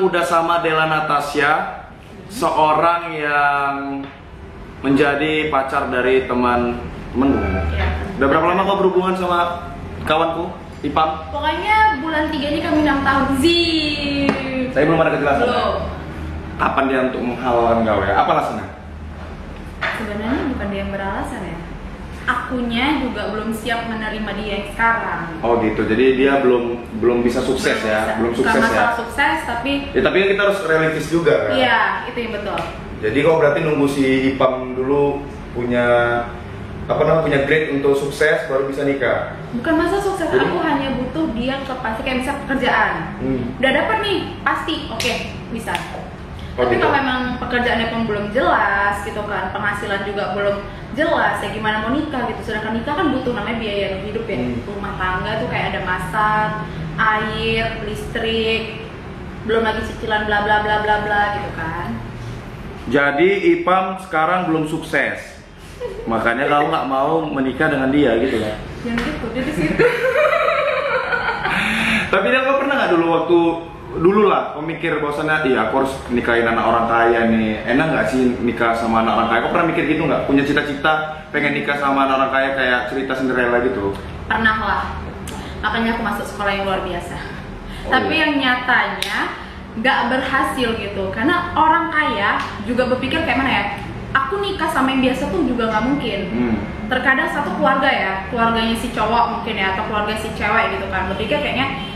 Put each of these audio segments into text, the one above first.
udah sama Della Natasha, seorang yang menjadi pacar dari teman-temanmu. Ya. Udah berapa lama kau berhubungan sama kawanku, Ipam? Pokoknya bulan 3 ini kami 6 tahun. Saya belum ada kejelasan. Belum. Kapan dia untuk menghalalkan kau ya? Apa alasannya? Sebenarnya bukan dia yang beralasan ya. Akunya juga belum siap menerima dia yang sekarang. Oh gitu, jadi dia belum bisa sukses ya? Belum sukses bukan masalah ya? sukses, tapi Ya tapi kan kita harus realistis juga kan? iya, itu yang betul. Jadi kau berarti nunggu si Ipam dulu punya punya grade untuk sukses baru bisa nikah? Bukan masa sukses, Jadi? aku hanya butuh dia pasti kayak bisa pekerjaan. Udah dapat nih, pasti oke, bisa. Oh, Tapi gitu. kalau memang pekerjaannya pun belum jelas gitu kan, penghasilan juga belum jelas, ya gimana mau nikah gitu. Sedangkan nikah kan butuh namanya biaya hidup ya. Rumah tangga tuh kayak ada masak, air, listrik, belum lagi cicilan bla bla bla bla bla gitu kan. Jadi Ipam sekarang belum sukses, makanya kau nggak mau menikah dengan dia gitu kan? Yang gitu, dia di situ. Tapi dia kau pernah nggak dulu lah kau mikir bahwasannya iya aku harus nikahin anak orang kaya nih, enak nggak sih nikah sama anak orang kaya? Kau pernah mikir gitu nggak? Punya cita-cita pengen nikah sama anak orang kaya kayak cerita Cinderella gitu? Pernah lah, makanya aku masuk sekolah yang luar biasa. Tapi iya. yang nyatanya nggak berhasil gitu, karena orang kaya juga berpikir kayak mana ya, aku nikah sama yang biasa tuh juga nggak mungkin. Terkadang satu keluarga ya, keluarganya si cowok mungkin ya, atau keluarga si cewek gitu kan, berpikir kayaknya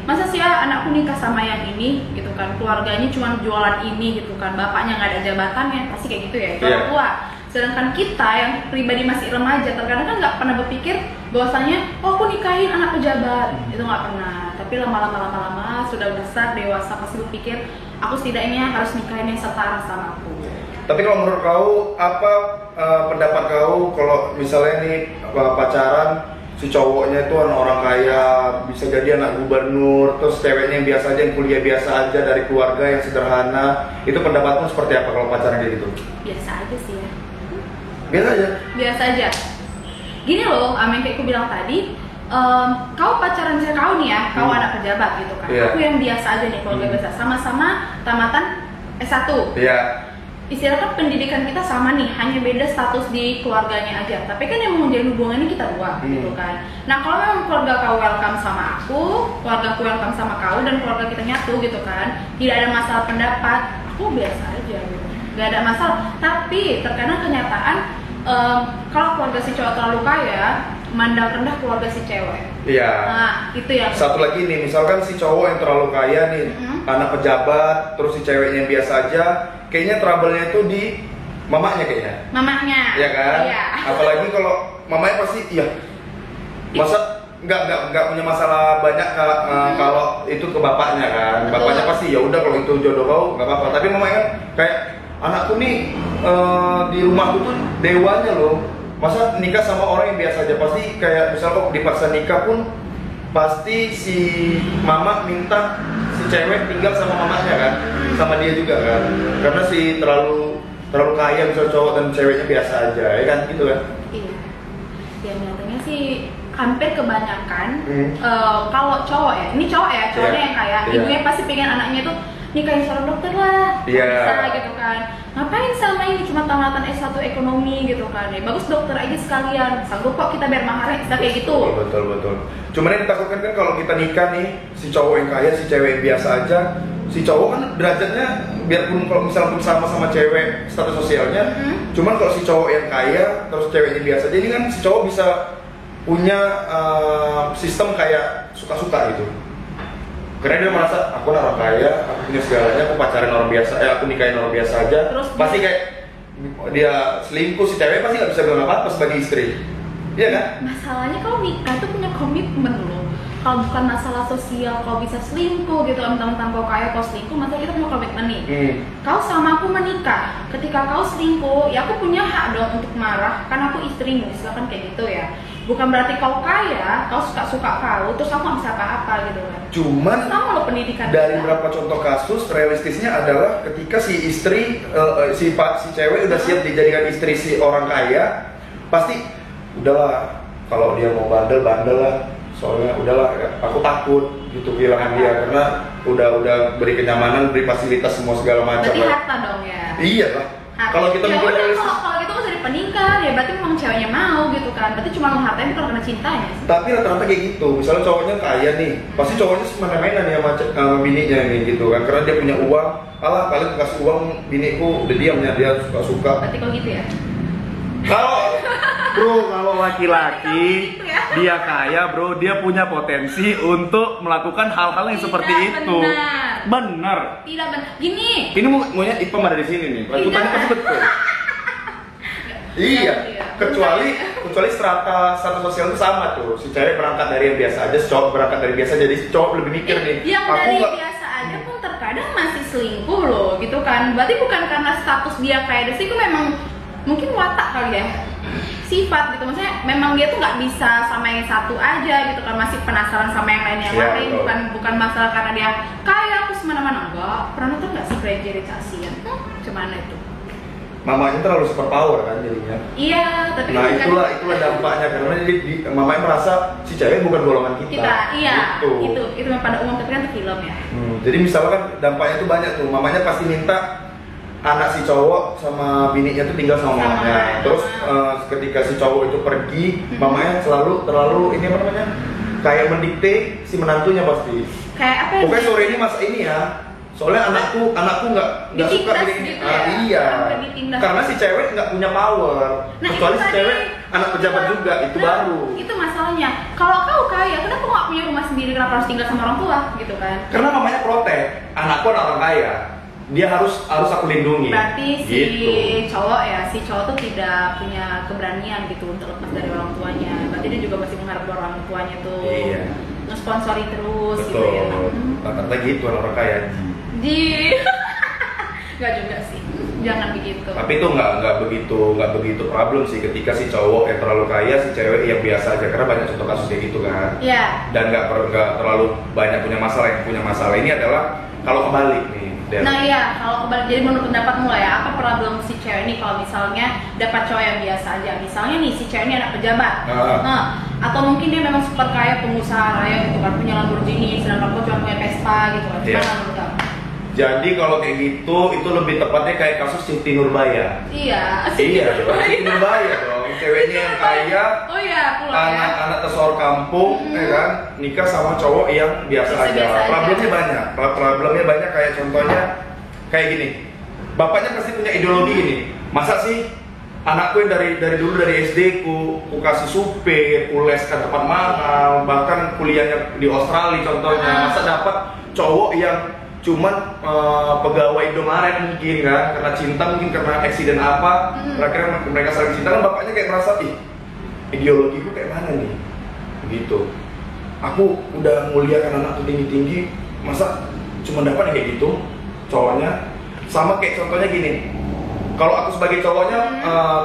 masa sih ya anakku nikah sama yang ini gitu kan, keluarganya cuma jualan ini gitu kan, bapaknya nggak ada jabatannya, pasti kayak gitu ya, itu orang tua. Sedangkan kita yang pribadi masih remaja, terkadang kan nggak pernah berpikir bahwasanya oh aku nikahin anak pejabat, itu nggak pernah. Tapi lama-lama sudah besar dewasa pasti berpikir aku setidaknya harus nikahin yang setara sama aku. Tapi kalau menurut kau apa pendapat kau kalau misalnya nih pacaran si cowoknya itu orang kaya, bisa jadi anak gubernur, terus ceweknya yang biasa aja, yang kuliah biasa aja dari keluarga yang sederhana, itu pendapatmu seperti apa kalau pacaran kayak gitu? Biasa aja sih ya. Biasa aja? Biasa aja. Gini loh, Amin kayak aku bilang tadi, kau pacaran sama kau nih ya, kau anak pejabat gitu kan. Iya. Aku yang biasa aja nih, keluarga biasa, sama-sama tamatan S1. Iya. Istilahnya pendidikan kita sama nih, hanya beda status di keluarganya aja. Tapi kan yang menjalin hubungannya kita dua, gitu kan. Nah kalau memang keluarga kau welcome sama aku, keluarga aku welcome sama kau, dan keluarga kita nyatu gitu kan, tidak ada masalah pendapat, aku biasa aja gitu. Gak ada masalah. Tapi terkadang kenyataan, kalau keluarga si cowok terlalu kaya, mandang rendah keluarga si cewek. Iya. Nah itu yang Satu lagi nih, misalkan si cowok yang terlalu kaya nih, anak pejabat, terus si ceweknya yang biasa aja, kayaknya trouble-nya itu di mamanya kayaknya. mamanya. Iya kan? Iya. Apalagi kalau mamanya pasti iya. Masa nggak punya masalah banyak kalau itu ke bapaknya kan. Betul. Bapaknya pasti ya udah kalau itu jodoh kau nggak apa-apa. Tapi mamanya kan kayak anakku nih di rumahku tuh dewanya loh. Masa nikah sama orang yang biasa aja, pasti kayak misal kok dipaksa nikah pun pasti si mama minta si cewek tinggal sama mamanya kan, sama dia juga kan, karena si terlalu kaya misal cowok dan ceweknya biasa aja ya kan gitu kan. Iya. Ya nyatanya sih hampir kebanyakan kalau cowok ya, ini cowok ya, cowoknya yang kaya, ibunya pasti pengen anaknya tuh nikahin seorang dokter lah, bisa gitu kan. Ngapain sama ini cuma tamatan S1 ekonomi gitu kan, ya bagus dokter aja sekalian, sanggup kok kita bayar maharnya, bisa kayak gitu. Betul. Cuman yang ditakutkan kan kalau kita nikah nih, si cowok yang kaya, si cewek yang biasa aja, si cowok kan derajatnya biarpun kalau misalnya sama cewek status sosialnya, cuman kalau si cowok yang kaya terus ceweknya biasa, jadi kan si cowok bisa punya sistem kayak suka-suka gitu. Karena dia merasa aku orang kaya, aku punya segalanya, aku pacaran orang biasa, aku nikahin orang biasa aja. Terus pasti kayak dia selingkuh, si cewek pasti nggak bisa bilang apa-apa sebagai istri. Iya kan? Masalahnya kalau nikah itu punya komitmen loh. Kalau bukan masalah sosial, kau bisa selingkuh gitu, mentang-mentang kau kaya kau selingkuh, masalah kita punya komitmen nih. Kau sama aku menikah, ketika kau selingkuh, ya aku punya hak dong untuk marah, karena aku istrimu, silakan kayak gitu ya. Bukan berarti kau kaya, kau suka-suka kau, terus aku nggak bisa apa-apa gitu kan. Cuman sama lo pendidikan dari kita. beberapa contoh kasus, realistisnya adalah ketika si istri, si cewek udah siap dijadikan istri si orang kaya, pasti udahlah, kalau dia mau bandel lah, soalnya udahlah aku takut gitu kehilangan dia karena udah beri kenyamanan, beri fasilitas semua segala macam. Berarti harta dong ya. Iya lah. Kalau kita ya mikir udah, realistis, kalau gitu nggak usah dipenikah ya, berarti memang ceweknya mau gitu kan, berarti cuma menghargai bukan karena cintanya sih. tapi rata-rata kayak gitu. Misalnya cowoknya kaya nih, pasti cowoknya semena-mena nih sama bininya nih gitu kan, karena dia punya uang. Alah, kalian kasih uang, biniku udah diamnya, dia suka-suka. Berarti kalau gitu ya. Kalau laki-laki Gitu ya. dia kaya bro, dia punya potensi untuk melakukan hal-hal yang Tidak seperti itu. benar. Benar. Tidak benar. Gini. Ini maunya Ipam ada di sini nih. Tuntutannya pasti betul. Iya. Kecuali strata sosial itu sama tuh. Si cewek berangkat dari yang biasa aja, si cowok berangkat dari biasa, jadi si cowok lebih mikir nih. Yang dari biasa aja pun terkadang masih selingkuh loh, gitu kan. Berarti bukan karena status dia kayak itu memang mungkin watak kali ya. Sifat gitu, maksudnya memang dia tuh nggak bisa sama yang satu aja gitu kan, masih penasaran sama yang lain lain. Bukan masalah karena dia kaya aku semena-mana. Enggak, pernah nonton nggak sih Crazy Rich Asian? Cuman itu mamanya terlalu super power kan jadinya. iya, tapi Nah kan itulah dampaknya, karena mamanya merasa si cewek bukan golongan kita. iya, Gitu. itu memang pada umum, tapi kan itu film ya. Jadi misalkan dampaknya tuh banyak tuh, mamanya pasti minta anak si cowok sama bininya tuh tinggal sama mamanya. Terus ketika si cowok itu pergi, mamanya terlalu ini apa namanya? Kayak mendikte si menantunya pasti. Kayak apa ya? Pokoknya sore ini masak ini ya. Soalnya anakku nggak suka Ditindas gini. gitu ya? Iya. Sampai ditindas. Karena si cewek nggak punya power. Nah, Kecuali itu si tadi. cewek anak pejabat juga, itu Nah, baru. Itu masalahnya. Kalau kau kaya, kenapa kau nggak punya rumah sendiri? Kenapa harus tinggal sama orang tua gitu kan? Karena mamanya protek, anakku anak orang kaya. Dia harus aku lindungi. Berarti si Gitu. si cowok tuh tidak punya keberanian gitu untuk lepas dari orang tuanya. Berarti dia juga masih mengharap orang tuanya tuh Iya. nge-sponsori terus gitu Betul. ya. Rata-rata gitu orang kaya. Nggak juga sih, jangan begitu. Tapi itu nggak begitu problem sih ketika si cowok yang terlalu kaya, si cewek yang biasa aja, karena banyak contoh kasus kayak gitu kan. Iya. Dan nggak terlalu banyak punya masalah. Yang punya masalah ini adalah kalau kebalik nih. Del. Nah iya, kalau kebalik, jadi menurut pendapatmu lah ya, apa problem si cewek ini kalau misalnya dapat cowok yang biasa aja? Misalnya nih, si cewek ini anak pejabat. Nah, atau mungkin dia memang super kaya, pengusaha raya gitu kan, punya Lamborghini, sedangkan kau cuma punya Vespa gitu kan. Iya. Gimana menurut kamu? Jadi kalau kayak gitu, itu lebih tepatnya kayak kasus Siti Nurbaya. Iya, Iya dong, Siti Nurbaya dong. Ceweknya yang kaya, Oh iya, pulang ya. anak tersohor kampung, ya kan, nikah sama cowok yang biasa Biasa-biasa aja. aja. Problemnya banyak kayak contohnya kayak gini. Bapaknya pasti punya ideologi ini. Masa sih anakku yang dari dulu dari SD ku kasih supir, ku leskan tempat mahal, bahkan kuliahnya di Australia contohnya. Masa dapat cowok yang cuman pegawai Indomaret mungkin kan, karena cinta, mungkin karena eksiden apa, akhirnya mereka saling cinta kan, bapaknya kayak merasa ideologiku kayak mana nih begitu. Aku udah muliakan anakku tinggi-tinggi, masa cuma dapat kayak gitu cowoknya. Sama kayak contohnya gini, kalau aku sebagai cowoknya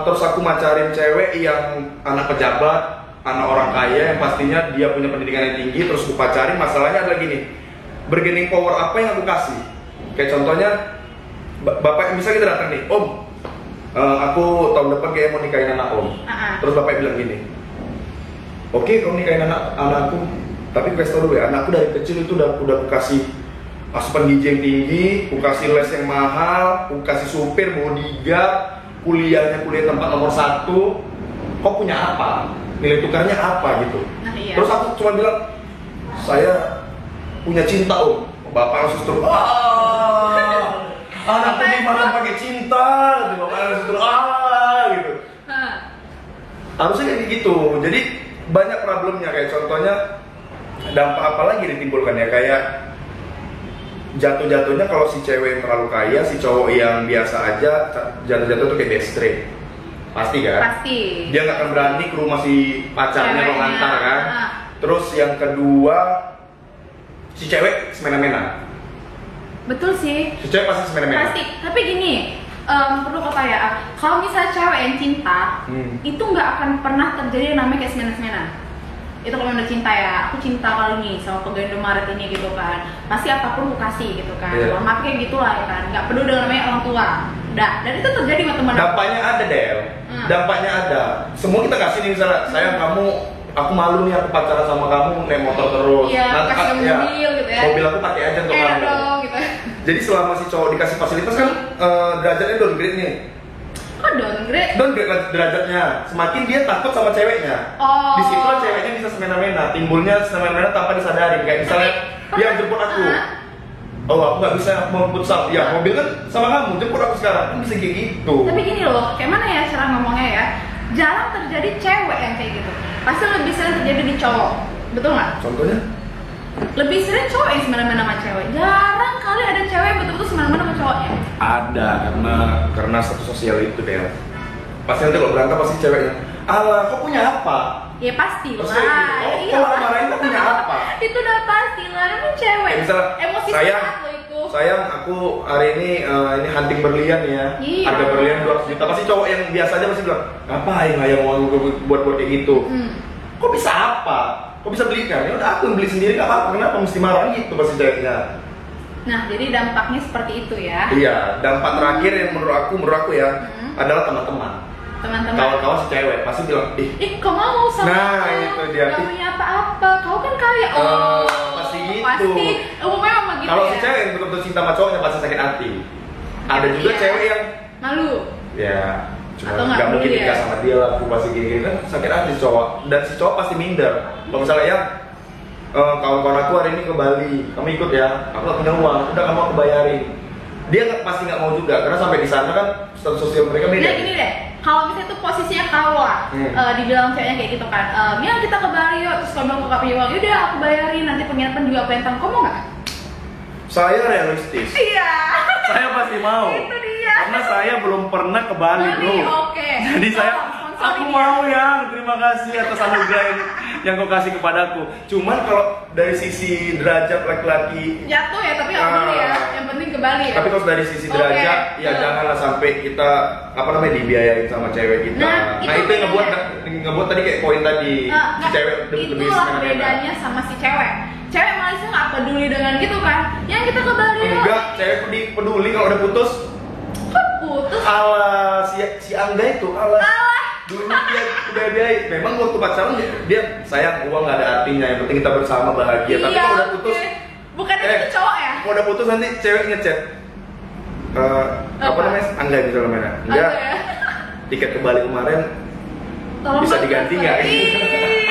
terus aku macarin cewek yang anak pejabat, anak orang kaya yang pastinya dia punya pendidikan yang tinggi, terus aku pacarin, masalahnya adalah gini, bargaining power apa yang aku kasih. Kayak contohnya bapak, misalnya kita datang nih, Om, aku tahun depan kayak mau nikahin anak Om. Terus bapak bilang gini, oke, kamu nikahin anakku, tapi kasih tau dulu ya, anakku dari kecil itu udah aku kasih asupan gizi yang tinggi, aku kasih les yang mahal, aku kasih supir, bodyguard, kuliah tempat nomor 1. Kau punya apa? Nilai tukarnya apa gitu? Nah, iya. Terus aku cuma bilang, saya punya cinta Om. Bapak langsung terus, anakku gimana pakai cinta? Bapak langsung terus, gitu. Harusnya kayak gitu. Jadi banyak problemnya, kayak contohnya dampak apa lagi ditimbulkan ya, kayak jatuh-jatuhnya kalau si cewek yang terlalu kaya, si cowok yang biasa aja jatuh-jatuh tuh kayak desperate. Pasti kan? Pasti. Dia nggak akan berani ke rumah si pacarnya Ceweknya. mengantar kan. Terus yang kedua, si cewek semena-mena. Betul sih. Si cewek pasti semena-mena. Pasti. Tapi gini, perlu kata ya, kalau misalnya cewek yang cinta, itu nggak akan pernah terjadi yang namanya kayak semena-semena. Itu kalau udah cinta ya, aku cinta kali ini sama pegawai Indomaret ini gitu kan, pasti apapun aku kasih gitu kan. Iya. Maaf kayak gitulah ya kan, nggak peduli dengan namanya orang tua. Udah, dan itu terjadi sama teman aku. Dampaknya ada Del, dampaknya ada. Semua kita kasih nih misalnya, sayang kamu aku malu nih aku pacaran sama kamu naik motor terus. Iya, kasih mobil gitu ya. Mobil aku pakai aja untuk Enak kamu. dong gitu. Jadi selama si cowok dikasih fasilitas kan derajatnya downgrade nih. Kok downgrade? Downgrade derajatnya. Semakin dia takut sama ceweknya. Oh. Di situ ceweknya bisa semena-mena, timbulnya semena-mena tanpa disadari. Kayak misalnya dia jemput aku. Oh aku nggak bisa mau futsal. Ya mobil kan sama kamu, jemput aku sekarang. Kan bisa kayak gitu. Tapi gini loh, kayak mana ya cara ngomongnya ya? Jarang terjadi cewek yang kayak gitu. Pasti lebih sering terjadi di cowok. Betul nggak? Contohnya? Lebih sering cowok yang semena-mena sama cewek. Jarang kali ada cewek yang betul-betul semena-mena sama cowoknya. Ada karena satu sosial itu deh. Pasti nanti kalau berantem pasti ceweknya. Alah, kau punya apa? Ya pasti Terus lah. kayak gitu, oh, kalau marahin kau punya apa? Itu udah pasti lah, namanya cewek. Kayak misalnya, Emosi sayang, sehat lo itu. sayang, aku hari ini hunting berlian ya. Iya. Harga berlian 200 juta. Pasti cowok yang biasa aja pasti bilang, ngapain lah yang uang buat kayak gitu? Kok bisa apa? Kok bisa beli kan? Ya udah aku yang beli sendiri nggak apa-apa. Kenapa mesti marah gitu pasti ceweknya? Nah, jadi dampaknya seperti itu ya. Iya, dampak terakhir yang menurut aku ya adalah teman-teman. Teman-teman. Kawan-kawan si cewek pasti bilang, Kau mau sama Nah, aku? itu dia. Gak punya apa-apa, kau kan kaya. Pasti gitu. Pasti, umumnya sama gitu Kalau ya. si cewek yang betul-betul cinta sama cowoknya pasti sakit hati. Ada juga Iya. cewek yang malu. ya cuma Atau nggak nggak mungkin peduli nikah ya? sama dia lah, aku pasti gini kan sakit hati si cowok, dan si cowok pasti minder. Kalau misalnya ya kawan-kawan aku hari ini ke Bali, kamu ikut ya, aku nggak punya uang, udah kamu aku bayarin. Dia pasti nggak mau juga karena sampai di sana kan status sosial mereka beda. Nah gini deh, kalau misalnya tuh posisinya kau lah, dibilang ceweknya kayak gitu kan, Mia kita ke Bali yuk, terus kau bilang kau gak punya uang, yaudah aku bayarin, nanti penginapan juga aku yang tanggung, kau mau gak? Saya realistis. Iya. Saya pasti mau. Itu dia. Karena saya belum pernah ke Bali, bro. Oke. Jadi saya, Sponsor aku ini mau ya. Terima kasih atas anugerah yang kau kasih kepadaku. Cuman kalau dari sisi derajat laki-laki, jatuh ya, tapi nggak peduli ya, yang penting ke Bali ya. tapi kalau dari sisi Oke. derajat, ya janganlah sampai kita dibiayain sama cewek kita. Nah, Nah, itu itu yang ngebuat tadi kayak poin tadi, si cewek lebih itulah semena-mena. bedanya sama si cewek. Cewek Malaysia nggak peduli dengan gitu kan, yang kita ke Bali yuk. Enggak, cewek peduli kalau udah putus. Kok putus? Ala si Angga itu, ala dulu dia udah biayai. Memang waktu pacaran dia sayang uang nggak ada artinya, yang penting kita bersama bahagia. Tapi Iya, kalau udah putus, oke. Bukan itu cowok ya? kalau udah putus nanti cewek ngechat. Apa Apa? namanya? Angga gitu namanya. Ada Enggak, ya? tiket ke Bali kemarin Tolong bisa bantu diganti saya. nggak?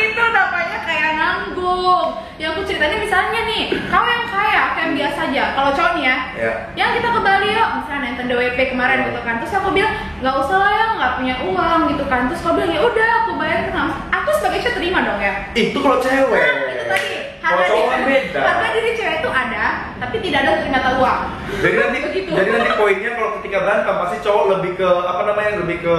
Itu namanya kayak nanggung. Yang aku ceritanya misalnya nih, kau yang kaya, kayak yang biasa aja. Kalau cowok nih ya, Ya. yang kita ke Bali yuk, misalnya nonton DWP kemarin gitu kan. Terus aku bilang, nggak usah lah ya, nggak punya uang gitu kan. Terus kau bilang ya udah, aku bayar kan. Aku sebagai cewek terima dong ya. Itu kalau cewek. Nah, itu tadi. Kalau cowok kan beda. Harga diri cewek itu ada, tapi tidak ada ternyata uang. Jadi nanti poinnya kalau ketika berantem pasti cowok lebih ke lebih ke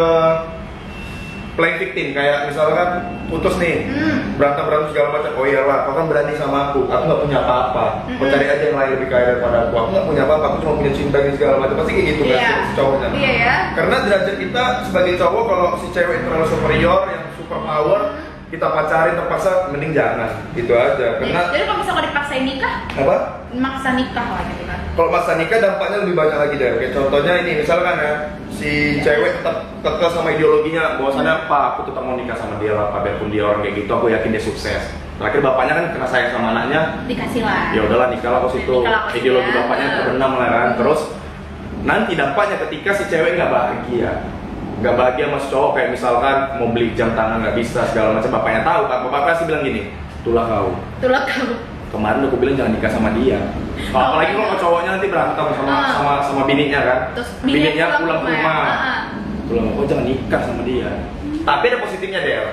playing victim, kayak misalkan putus nih, berantem segala macam. Oh iyalah, kau kan berani sama aku nggak punya apa-apa. Kau cari aja yang lain lebih kaya daripada aku nggak punya apa-apa, aku cuma punya cinta ini segala macam. Pasti kayak gitu kan Iya. si cowoknya. Iya ya. Karena derajat kita sebagai cowok, kalau si cewek terlalu superior, yang super power, kita pacarin terpaksa, mending jangan. Gitu aja. Karena Jadi kalau misalnya dipaksain nikah, apa? maksa nikah lah gitu kan. Kalau maksa nikah dampaknya lebih banyak lagi deh. Kayak contohnya ini, misalkan ya, si cewek tetap kekeh sama ideologinya, bahwasannya Pak, aku tetap mau nikah sama dia lah, Pak, biarpun dia orang kayak gitu, aku yakin dia sukses. Terakhir bapaknya kan kena sayang sama anaknya, Dikasih lah. ya udahlah nikah lah ke situ. Nikah lah ke situ Ideologi ya. bapaknya terbenam lah kan. Terus nanti dampaknya ketika si cewek nggak bahagia sama si cowok, kayak misalkan mau beli jam tangan nggak bisa segala macam, bapaknya tahu kan, bapak pasti bilang gini, itulah kau. Itulah kamu. Kemarin aku bilang jangan nikah sama dia. Apalagi kalau cowoknya nanti berantem sama bininya kan. Terus Bininya pulang ke ya? rumah. Pulang, oh jangan nikah sama dia. Tapi ada positifnya Del.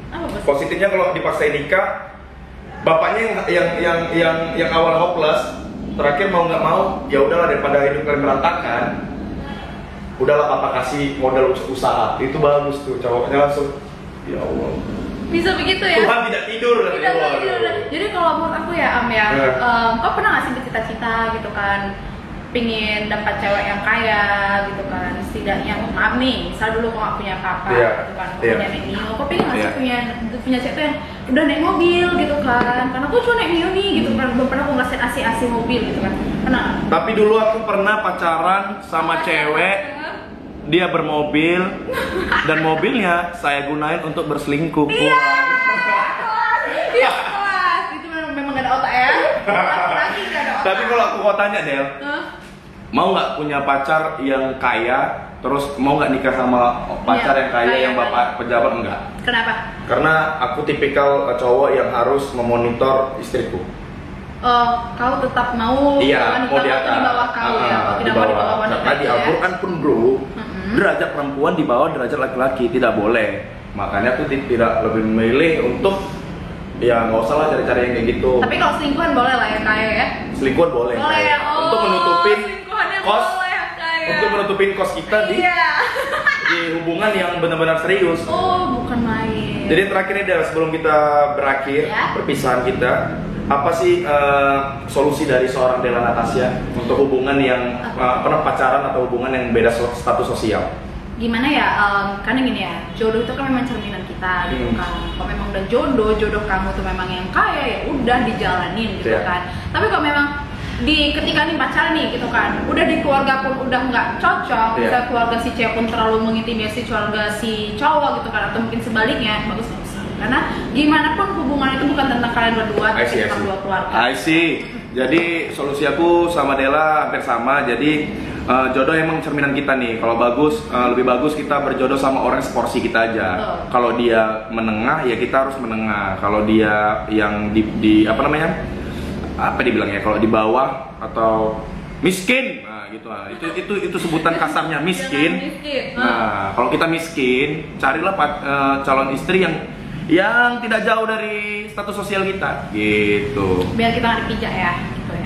Apa bos? Positifnya kalau dipaksain nikah, bapaknya yang awal hopeless, terakhir mau nggak mau, ya udahlah daripada hidup kalian berantakan, udahlah papa kasih modal usaha. Itu bagus tuh, cowoknya langsung, ya Allah. Bisa begitu ya? Tuhan tidak tidur Tidak katanya. tidur. Jadi kalau menurut aku ya Am ya, kau pernah nggak sih bercita-cita gitu kan, pingin dapat cewek yang kaya gitu kan, setidaknya maaf nih, misal dulu kau nggak punya apa-apa Iya. gitu kan, kau Iya. punya naik Mio, kau pengen nggak sih Iya. punya cewek tuh yang udah naik mobil gitu kan, karena aku cuma naik Mio nih gitu kan, belum pernah aku ngerasain AC mobil gitu kan, pernah nggak? Tapi dulu aku pernah pacaran sama cewek, dia bermobil dan mobilnya saya gunain untuk berselingkuh. Iya. Dia kelas itu memang gak ada otak ya. Laki-laki gak ada otak. Tapi kalau aku mau tanya Del, mau nggak punya pacar yang kaya, terus mau nggak nikah sama pacar Iya, yang kaya, kaya, yang bapak pejabat? Enggak. Kenapa? Karena aku tipikal cowok yang harus memonitor istriku. Kau tetap mau Iya, mau di wanita atas. di bawah kau ya, kau Di tidak mau di bawah bawah. wanita Karena di ya. Al-Quran pun bro, Derajat perempuan di bawah derajat laki-laki tidak boleh. makanya aku tidak lebih memilih untuk ya nggak usah lah cari-cari yang kayak gitu. Tapi kalau selingkuhan boleh lah ya kaya ya. Selingkuhan boleh. Boleh ya. Oh, untuk menutupin selingkuhannya kos, boleh ya kaya. untuk menutupin kos kita Iya. di hubungan yang benar-benar serius. Oh, bukan main. Jadi terakhir nih Del, sebelum kita berakhir Ya. perpisahan kita, apa sih solusi dari seorang Della Natasha untuk hubungan yang pernah pacaran atau hubungan yang beda status sosial? Gimana ya, karena gini ya, jodoh itu kan memang cerminan kita gitu kan. Kalau memang udah jodoh kamu tuh memang yang kaya ya udah dijalanin gitu Iya. kan. Tapi kalau memang ketika nih pacaran nih gitu kan, udah di keluarga pun udah nggak cocok, Iya. bisa keluarga si cewek pun terlalu mengintimidasi keluarga si cowok gitu kan, atau mungkin sebaliknya, bagus nggak usah. Karena gimana pun hubungan itu bukan tentang kalian berdua, tapi tentang dua keluarga. I see. Jadi solusi aku sama Della hampir sama. Jadi jodoh emang cerminan kita nih. Kalau bagus, lebih bagus kita berjodoh sama orang seporsi kita aja. Betul. Kalau dia menengah ya kita harus menengah. Kalau dia yang di apa namanya? Apa dibilangnya? Kalau di bawah atau miskin, nah gitu. Nah, itu sebutan kasarnya miskin. Jangan miskin. Nah, kalau kita miskin, carilah calon istri yang tidak jauh dari status sosial kita, gitu. Biar kita nggak dipijak ya, gitu ya.